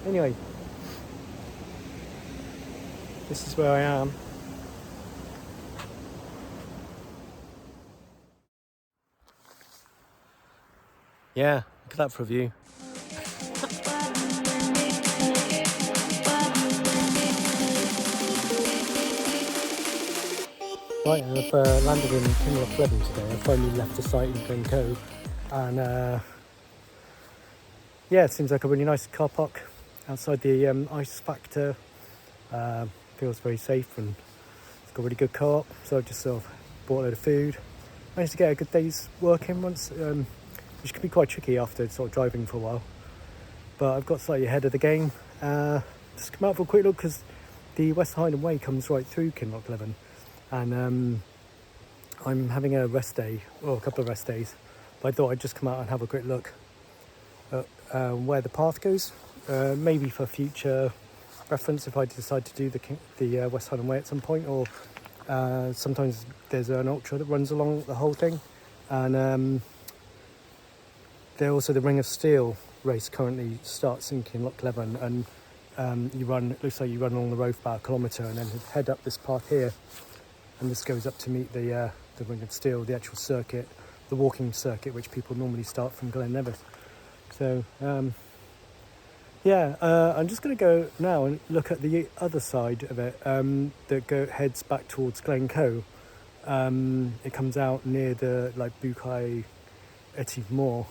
Anyway, this is where I am. Yeah, look at that for a view. Right, I've landed in Kinlochleven today. I finally left the site in Glencoe, and yeah, it seems like a really nice car park outside the ice factor. Feels very safe and it's got a really good co-op. So I just sort of bought a load of food. Managed to get a good day's work in once, which can be quite tricky after sort of driving for a while. But I've got slightly ahead of the game. Just come out for a quick look because the West Highland Way comes right through Kinlochleven. And I'm having a rest day, or a couple of rest days, but I thought I'd just come out and have a quick look at where the path goes, maybe for future reference if I decide to do the West Highland Way at some point, or sometimes there's an ultra that runs along the whole thing. And there's also the Ring of Steel race currently starts in Kinlochleven, and it looks like you run along the road for about a kilometre and then head up this path here. And this goes up to meet the Ring of Steel, the actual circuit, the walking circuit, which people normally start from Glenshiel. So, I'm just going to go now and look at the other side of it that heads back towards Glencoe. It comes out near the Bucay Etive Moor,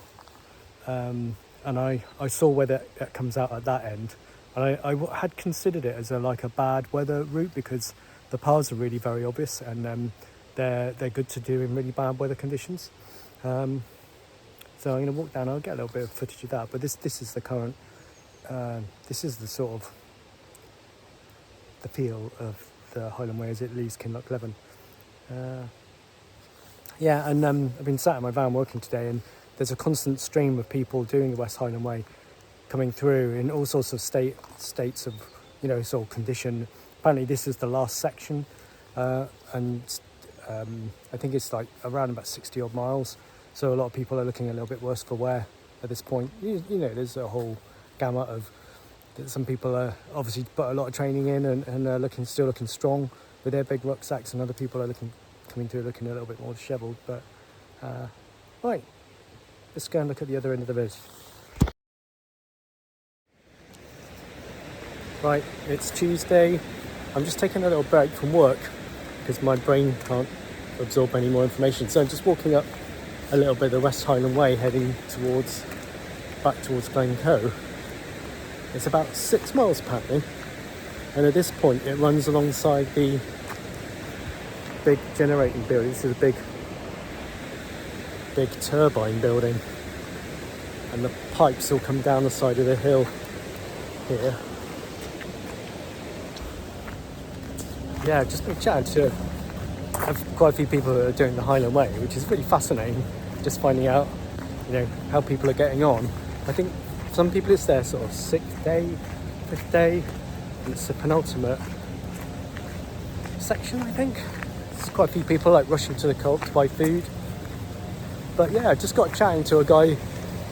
and I saw where that comes out at that end. And I had considered it as a bad weather route because the paths are really very obvious, and they're good to do in really bad weather conditions. So I'm going to walk down. I'll get a little bit of footage of that. But this is the current. This is the sort of the feel of the Highland Way as it leaves Kinlochleven. I've been sat in my van working today, and there's a constant stream of people doing the West Highland Way coming through in all sorts of states of sort of condition. Apparently this is the last section, and I think it's around about 60 odd miles, so a lot of people are looking a little bit worse for wear at this point. There's a whole gamut of some people are obviously put a lot of training in and still looking strong with their big rucksacks, and other people are coming through looking a little bit more dishevelled. But right, let's go and look at the other end of the village. Right, it's Tuesday. I'm just taking a little break from work because my brain can't absorb any more information. So I'm just walking up a little bit the West Highland Way, heading back towards Glencoe. It's about 6 miles apparently, and at this point it runs alongside the big generating building. This is a big turbine building, and the pipes all come down the side of the hill here. Yeah, just been chatting to quite a few people that are doing the Highland Way, which is really fascinating, just finding out, how people are getting on. I think some people it's their sort of 6th day, 5th day, and it's the penultimate section, I think. There's quite a few people rushing to the co-op to buy food. But yeah, I just got chatting to a guy.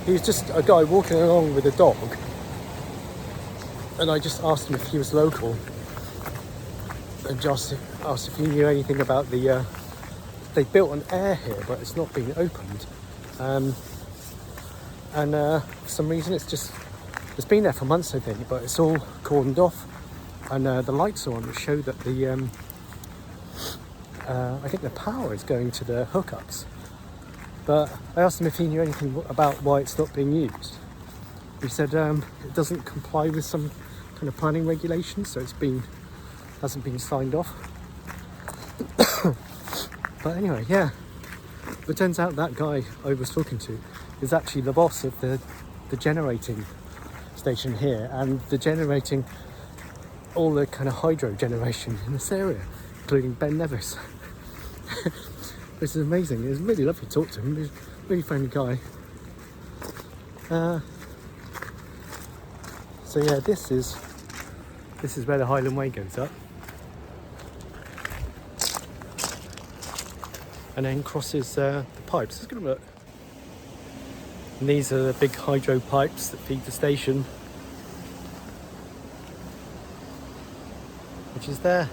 He was just a guy walking along with a dog, and I just asked him if he was local. And just asked if he knew anything about they built an air here, but it's not been opened. For some reason it's been there for months, I think, but it's all cordoned off, and the lights are on, which show that I think the power is going to the hookups. But I asked him if he knew anything about why it's not being used. He said it doesn't comply with some kind of planning regulations, so hasn't been signed off. But anyway, yeah. It turns out that guy I was talking to is actually the boss of the generating station here, and the generating all the kind of hydro generation in this area, including Ben Nevis. This is amazing. It was really lovely to talk to him. He's a really friendly guy. So yeah, this is where the Highland Way goes up, and then crosses the pipes. Let's get a look. And these are the big hydro pipes that feed the station. which is there.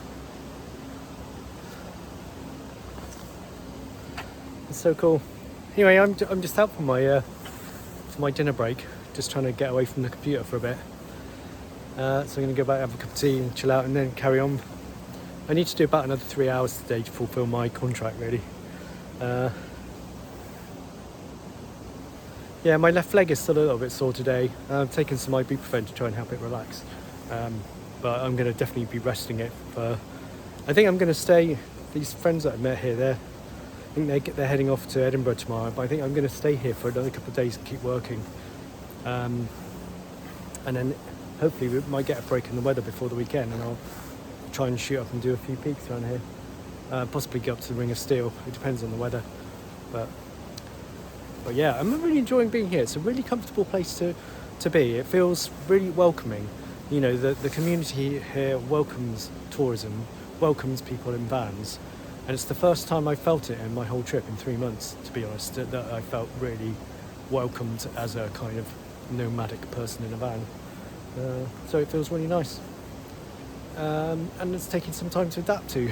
It's so cool. Anyway, I'm just out for my dinner break, just trying to get away from the computer for a bit. So I'm going to go back, have a cup of tea and chill out, and then carry on. I need to do about another 3 hours today to fulfil my contract, really. Yeah, my left leg is still a little bit sore today. I've taken some ibuprofen to try and help it relax. But I'm going to definitely be resting it for... I think I'm going to stay... These friends that I met here, I think they're heading off to Edinburgh tomorrow, but I think I'm going to stay here for another couple of days and keep working. And then hopefully we might get a break in the weather before the weekend, and I'll try and shoot up and do a few peaks around here. Possibly get up to the Ring of Steel. It depends on the weather. But yeah, I'm really enjoying being here. It's a really comfortable place to be. It feels really welcoming. You know, the community here welcomes tourism, welcomes people in vans. And it's the first time I felt it in my whole trip in 3 months, to be honest, that I felt really welcomed as a kind of nomadic person in a van. So it feels really nice. And it's taking some time to adapt to,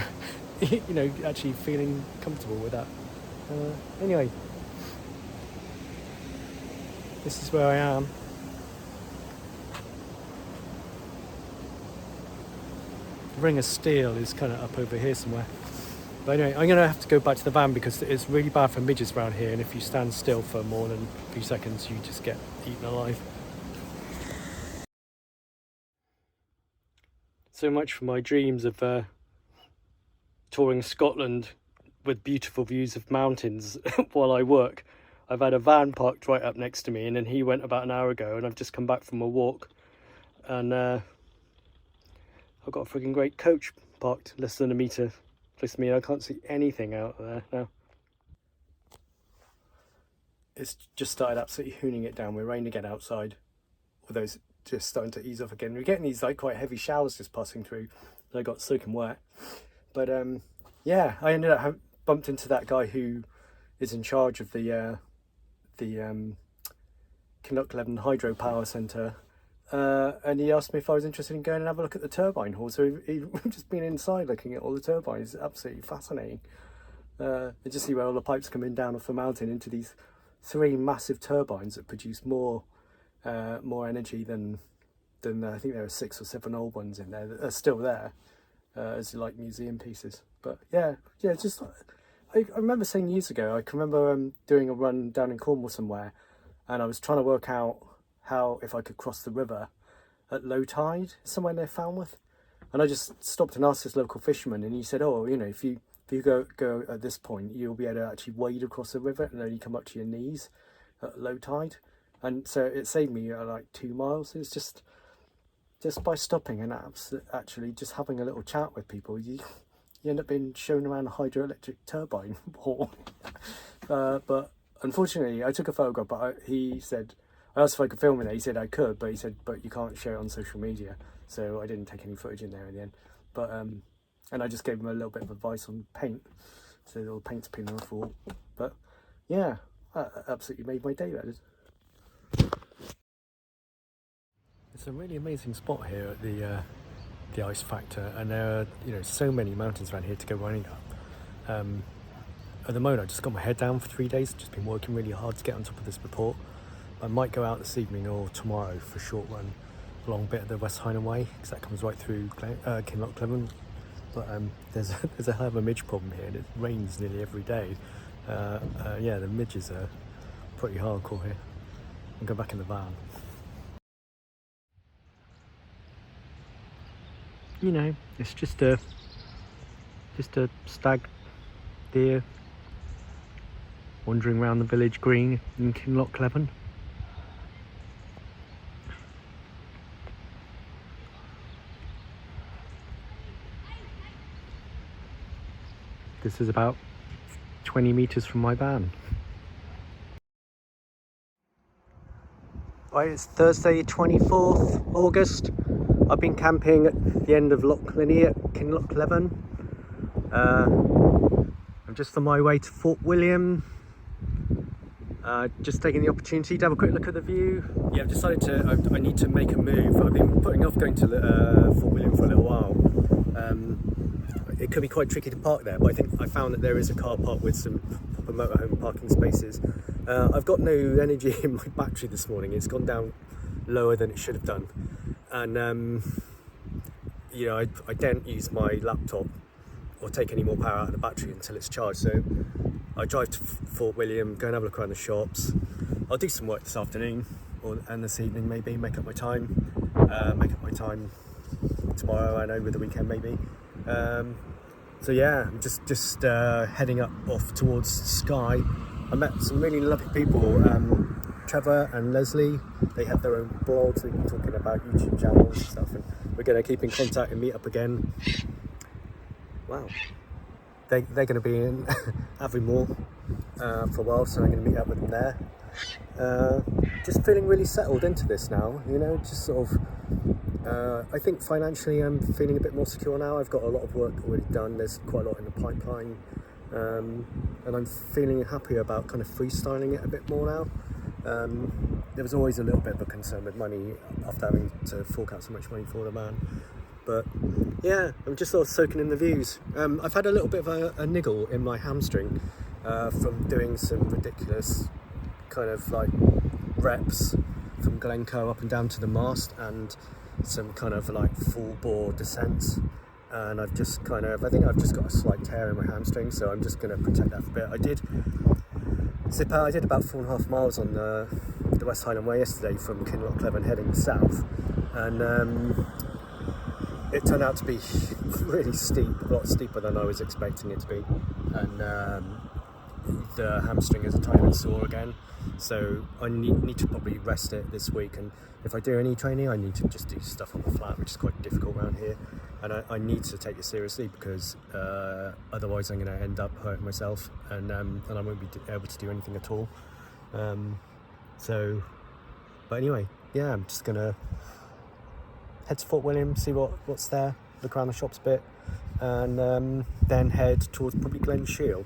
you know, actually feeling comfortable with that. Anyway, this is where I am. The Ring of Steel is kind of up over here somewhere. But anyway, I'm going to have to go back to the van because it's really bad for midges around here, and if you stand still for more than a few seconds, you just get eaten alive. So much for my dreams of touring Scotland with beautiful views of mountains while I work. I've had a van parked right up next to me, and then he went about an hour ago, and I've just come back from a walk, and I've got a freaking great coach parked less than a metre close to me, and I can't see anything out there now. It's just started absolutely hooning it down. We're raining again outside, although it's just starting to ease off again. We're getting these like quite heavy showers just passing through, and I got soaking wet. But yeah, I ended up bumped into that guy who is in charge of the Kinlochleven hydropower centre, and he asked me if I was interested in going and have a look at the turbine hall. So we've just been inside looking at all the turbines. It's absolutely fascinating. You just see where all the pipes coming down off the mountain into these 3 massive turbines that produce more energy than I think there are 6 or 7 old ones in there that are still there as like museum pieces. But yeah, it's just I remember saying years ago, I can remember doing a run down in Cornwall somewhere, and I was trying to work out if I could cross the river at low tide somewhere near Falmouth, and I just stopped and asked this local fisherman, and he said, oh, you know, if you go at this point, you'll be able to actually wade across the river and only come up to your knees at low tide. And so it saved me like 2 miles. It's just by stopping and actually just having a little chat with people, you end up being shown around a hydroelectric turbine hall. But unfortunately, I took a photograph, but he said, I asked if I could film it. He said I could, but he said, but you can't share it on social media. So I didn't take any footage in there in the end. But and I just gave him a little bit of advice on paint. So all the paint's peeling off the wall. But yeah, that absolutely made my day, that did. It's a really amazing spot here at the Ice Factor, and there are, you know, so many mountains around here to go running up. At the moment, I just got my head down for 3 days. Just been working really hard to get on top of this report. I might go out this evening or tomorrow for a short run along a bit of the West Highland Way, because that comes right through Kinlochleven. But there's a hell of a midge problem here, and it rains nearly every day. Yeah, the midges are pretty hardcore here. I'll go back in the van. You know, it's just a stag deer wandering around the village green in Kinlochleven. This is about 20 metres from my van. Right, it's Thursday 24th August. I've been camping at the end of Loch Cluanie at Kinlochleven. I'm just on my way to Fort William. Just taking the opportunity to have a quick look at the view. Yeah, I've decided I need to make a move. I've been putting off going to Fort William for a little while. could be quite tricky to park there, but I think I found that there is a car park with some proper motorhome parking spaces. I've got no energy in my battery this morning. It's gone down lower than it should have done, and you know, I don't use my laptop or take any more power out of the battery until it's charged. So I drive to Fort William, go and have a look around the shops. I'll do some work this afternoon and this evening, maybe make up my time tomorrow and over the weekend maybe. So yeah, I'm just heading off towards Skye. I met some really lovely people, Trevor and Leslie. They have their own blogs. We've been talking about YouTube channels and stuff, and we're going to keep in contact and meet up again. Wow, they're going to be in Aviemore for a while, so I'm going to meet up with them there. Just feeling really settled into this now, you know, just sort of, I think financially I'm feeling a bit more secure now. I've got a lot of work already done, there's quite a lot in the pipeline, and I'm feeling happier about kind of freestyling it a bit more now. There was always a little bit of a concern with money after having to fork out so much money for the van. But yeah, I'm just sort of soaking in the views. I've had a little bit of a niggle in my hamstring from doing some ridiculous kind of like reps from Glencoe up and down to the mast, and some kind of like full bore descents. And I think I've just got a slight tear in my hamstring, so I'm just going to protect that for a bit. I did zip out. I did about 4.5 miles on the West Highland Way yesterday from Kinlochleven heading south, and it turned out to be really steep, a lot steeper than I was expecting it to be, and the hamstring is a tiny bit sore again, so I need to probably rest it this week. And if I do any training, I need to just do stuff on the flat, which is quite difficult around here, and I need to take it seriously, because otherwise I'm going to end up hurting myself, and I won't be able to do anything at all. But anyway, yeah, I'm just going to head to Fort William, see what's there, look around the shops a bit, and then head towards probably Glenshiel.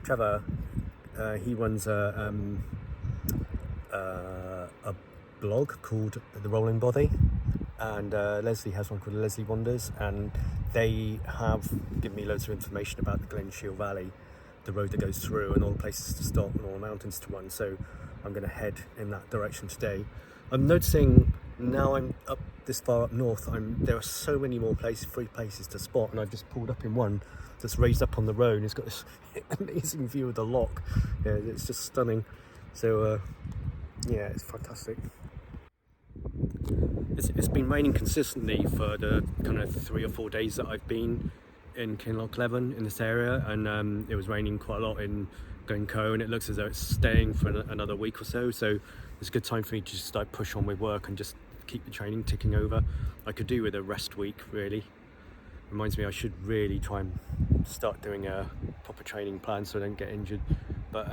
Trevor, he runs a blog called The Rolling Body, and Leslie has one called Leslie Wanders, and they have given me loads of information about the Glenshiel Valley, the road that goes through, and all the places to stop and all the mountains to run. So I'm going to head in that direction today. I'm noticing now I'm up this far up north, there are so many more free places to spot, and I've just pulled up in one that's raised up on the road, and it's got this amazing view of the loch. Yeah, it's just stunning. So yeah, it's fantastic. It's been raining consistently for the kind of 3 or 4 days that I've been in Kinlochleven in this area, and it was raining quite a lot in Glencoe, and it looks as though it's staying for another week or so. So it's a good time for me to just like push on with work and just keep the training ticking over. I could do with a rest week, really. Reminds me I should really try and start doing a proper training plan so I don't get injured. But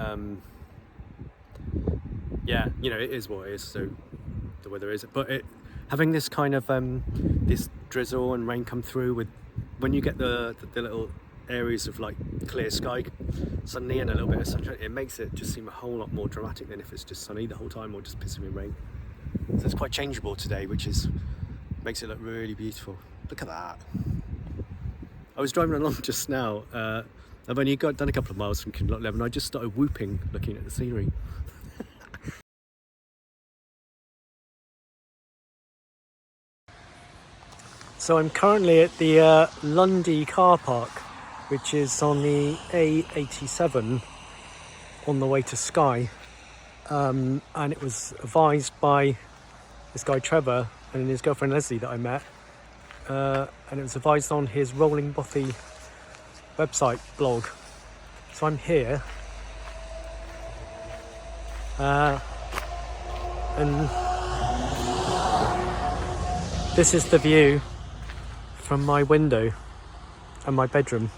yeah, you know, it is what it is, so the weather is. But having this kind of this drizzle and rain come through, with when you get the little areas of like clear sky suddenly and a little bit of sunshine, it makes it just seem a whole lot more dramatic than if it's just sunny the whole time or just pissing with rain. So it's quite changeable today, which makes it look really beautiful. Look at that. I was driving along just now. I've only done a couple of miles from Kinlochleven. I just started whooping looking at the scenery. So I'm currently at the Lundie car park, which is on the A87 on the way to Skye. And it was advised by this guy Trevor and his girlfriend Leslie that I met. And it was advised on his Rolling Bothy website blog. So I'm here. And this is the view from my window and my bedroom.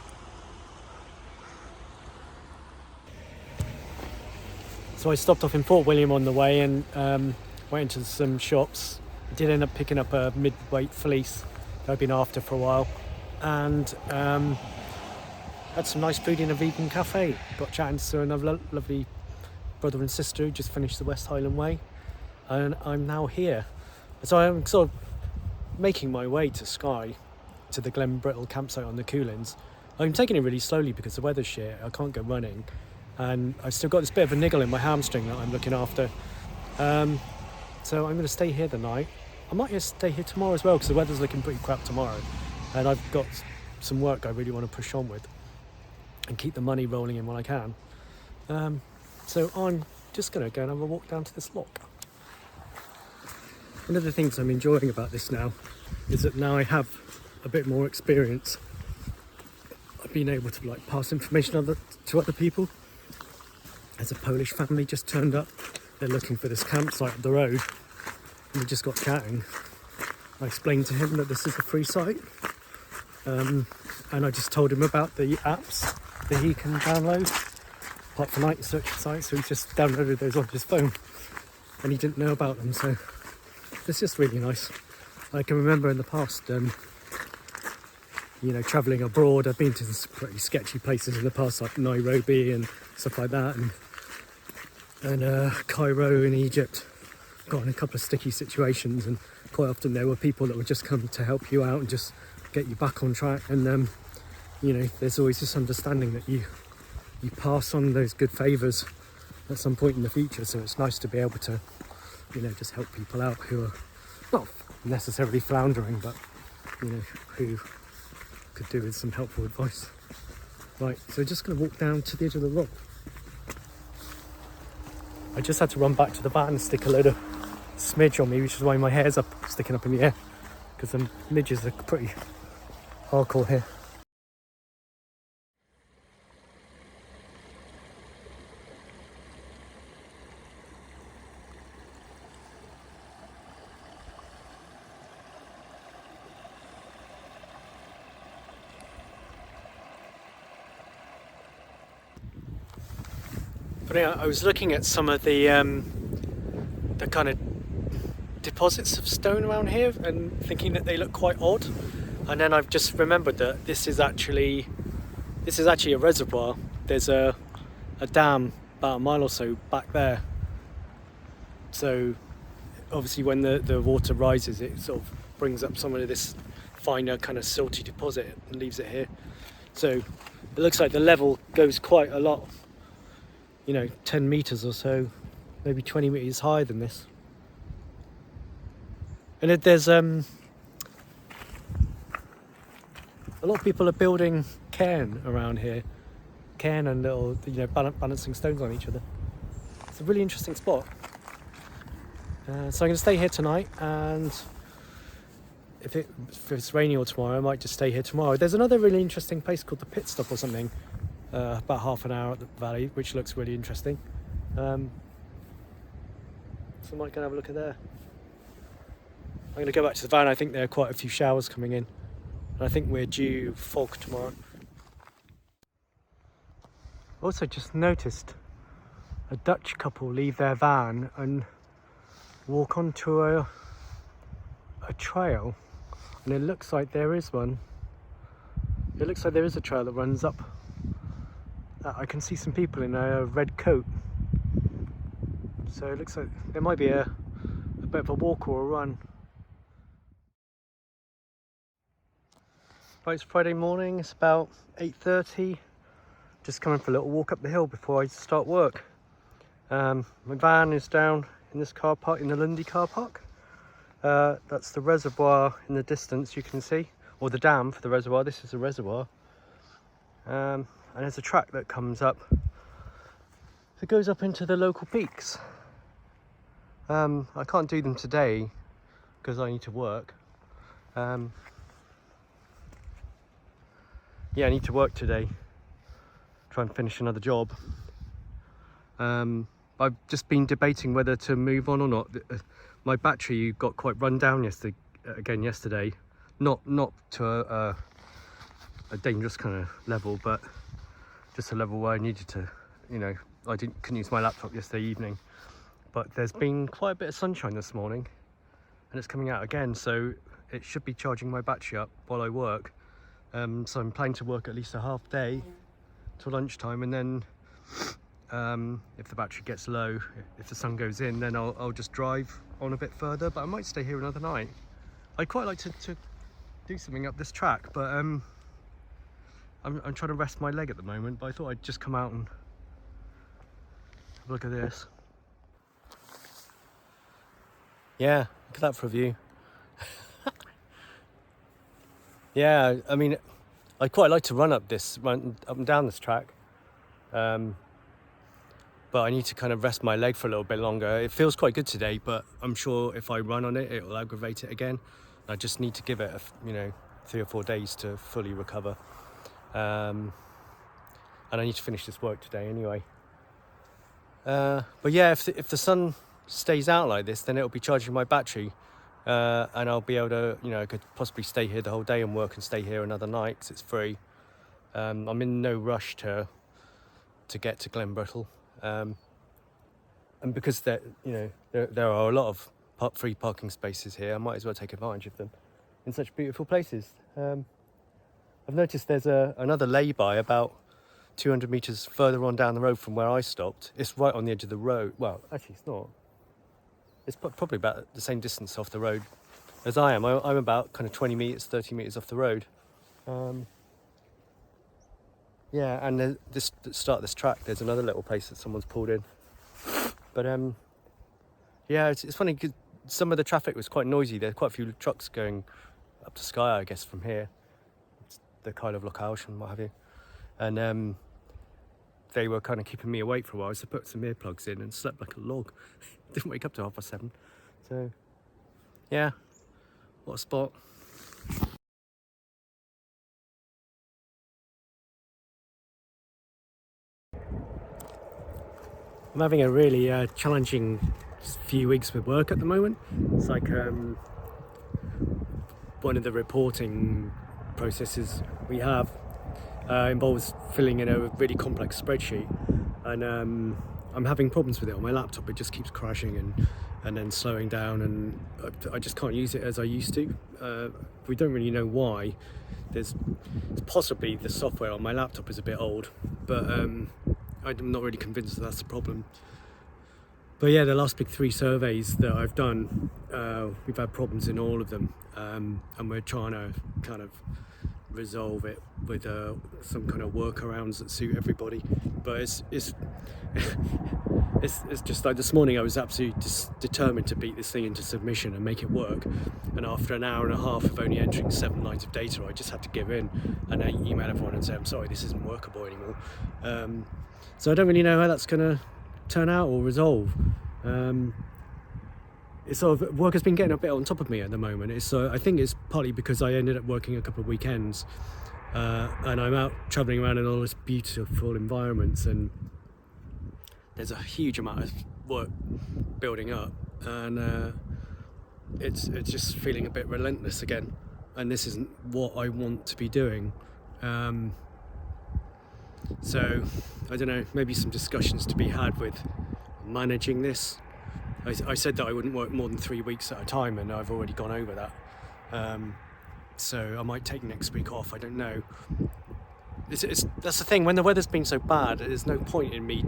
So I stopped off in Fort William on the way and went into some shops. I did end up picking up a mid-weight fleece that I've been after for a while, and had some nice food in a vegan cafe. Got chatting to another lovely brother and sister who just finished the West Highland Way, and I'm now here. So I'm sort of making my way to Skye to the Glen Brittle campsite on the Coolins. I'm taking it really slowly because the weather's shit. I can't go running, and I've still got this bit of a niggle in my hamstring that I'm looking after. So I'm going to stay here the night. I might just stay here tomorrow as well because the weather's looking pretty crap tomorrow, and I've got some work I really want to push on with and keep the money rolling in when I can. So I'm just going to go and have a walk down to this loch. One of the things I'm enjoying about this now is that now I have a bit more experience. I've been able to like pass information to other people. As a Polish family just turned up, they're looking for this campsite up the road, and we just got chatting. I explained to him that this is a free site, and I just told him about the apps that he can download, apart from night search sites, so he just downloaded those on his phone, and he didn't know about them, so it's just really nice. I can remember in the past, travelling abroad, I've been to some pretty sketchy places in the past, like Nairobi and stuff like that, and Cairo in Egypt. Got in a couple of sticky situations, and quite often there were people that would just come to help you out and just get you back on track. And there's always this understanding that you pass on those good favours at some point in the future. So it's nice to be able to, just help people out who are not necessarily floundering, but who could do with some helpful advice. Right, so just going to walk down to the edge of the rock. I just had to run back to the van and stick a load of smidge on me, which is why my hair's sticking up in the air, because the midges are pretty hardcore here. But yeah, I was looking at some of the kind of deposits of stone around here and thinking that they look quite odd, and then I've just remembered that this is actually a reservoir. There's a dam about a mile or so back there, so obviously when the water rises, it sort of brings up some of this finer kind of silty deposit and leaves it here. So it looks like the level goes quite a lot, 10 meters or so, maybe 20 meters higher than this. And there's a lot of people are building cairn around here, cairn and little, balancing stones on each other. It's a really interesting spot. So I'm going to stay here tonight, and if it's raining or tomorrow, I might just stay here tomorrow. There's another really interesting place called the Pit Stop or something, about half an hour up the valley, which looks really interesting. So I might go and have a look at there. I'm going to go back to the van. I think there are quite a few showers coming in, and I think we're due fog tomorrow. Also just noticed a Dutch couple leave their van and walk onto a trail, and it looks like there is one. It looks like there is a trail that runs up. I can see some people in a red coat, so it looks like there might be a bit of a walk or a run. Right, it's Friday morning, it's about 8:30. Just coming for a little walk up the hill before I start work. My van is down in this car park, in the Lundie car park. That's the reservoir in the distance, you can see, or the dam for the reservoir. This is the reservoir. And there's a track that comes up. It goes up into the local peaks. I can't do them today because I need to work. Yeah, I need to work today. Try and finish another job. I've just been debating whether to move on or not. My battery got quite run down yesterday. Not to a dangerous kind of level, but just a level where I needed to, I couldn't use my laptop yesterday evening. But there's been quite a bit of sunshine this morning, and it's coming out again, so it should be charging my battery up while I work. So I'm planning to work at least a half day till lunchtime, and then if the battery gets low, if the sun goes in, then I'll just drive on a bit further, but I might stay here another night. I'd quite like to do something up this track, but I'm trying to rest my leg at the moment, but I thought I'd just come out and have a look at this. Yeah, look at that for a view. Yeah, I mean, I'd quite like to run up and down this track, but I need to kind of rest my leg for a little bit longer. It feels quite good today, but I'm sure if I run on it, it will aggravate it again. I just need to give it, 3 or 4 days to fully recover. And I need to finish this work today anyway. But yeah, if the sun stays out like this, then it'll be charging my battery, and I'll be able to, I could possibly stay here the whole day and work and stay here another night because it's free. I'm in no rush to get to Glenbrittle, and because there are a lot of free parking spaces here, I might as well take advantage of them in such beautiful places. I've noticed there's another lay-by about 200 metres further on down the road from where I stopped. It's right on the edge of the road. Well, actually it's not. It's probably about the same distance off the road as I am. I'm about kind of 20 metres, 30 metres off the road. Yeah, and the start of this track, there's another little place that someone's pulled in. But yeah, it's funny because some of the traffic was quite noisy. There are quite a few trucks going up to Skye, I guess, from here. It's the kind of Loch Cluanie and what have you. And they were kind of keeping me awake for a while, so I put some earplugs in and slept like a log. Didn't wake up till 7:30. So, yeah, what a spot. I'm having a really challenging few weeks with work at the moment. It's like one of the reporting processes we have involves filling in a really complex spreadsheet, and I'm having problems with it on my laptop. It just keeps crashing and then slowing down, and I just can't use it as I used to. We don't really know why. It's possibly the software on my laptop is a bit old, but I'm not really convinced that's the problem. But yeah, the last big 3 surveys that I've done, we've had problems in all of them, and we're trying to kind of resolve it with some kind of workarounds that suit everybody. But it's just like this morning I was absolutely determined to beat this thing into submission and make it work, and after an hour and a half of only entering 7 lines of data, I just had to give in and I email everyone and say, I'm sorry, this isn't workable anymore. So I don't really know how that's going to turn out or resolve. It's sort of, work has been getting a bit on top of me at the moment. I think it's partly because I ended up working a couple of weekends, and I'm out travelling around in all this beautiful environments, and there's a huge amount of work building up, and it's just feeling a bit relentless again, and this isn't what I want to be doing. So I don't know, maybe some discussions to be had with managing this. I said that I wouldn't work more than 3 weeks at a time, and I've already gone over that. So I might take next week off, I don't know. That's the thing, when the weather's been so bad, there's no point in me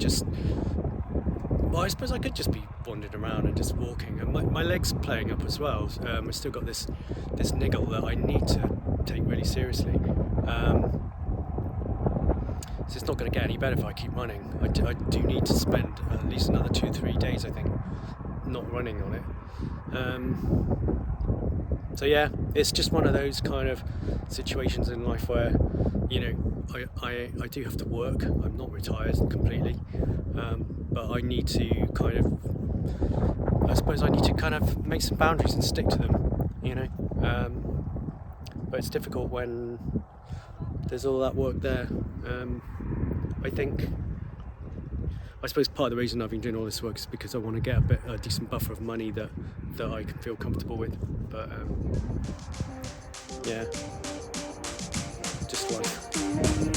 well, I suppose I could just be wandering around and just walking, and my leg's playing up as well. I've still got this niggle that I need to take really seriously. So it's not going to get any better if I keep running. I do need to spend at least another 2-3 days, I think, not running on it. So yeah, it's just one of those kind of situations in life where, I do have to work. I'm not retired completely, but I need to kind of make some boundaries and stick to them, but it's difficult when there's all that work there. I suppose part of the reason I've been doing all this work is because I want to get a decent buffer of money that I can feel comfortable with. But yeah, just life.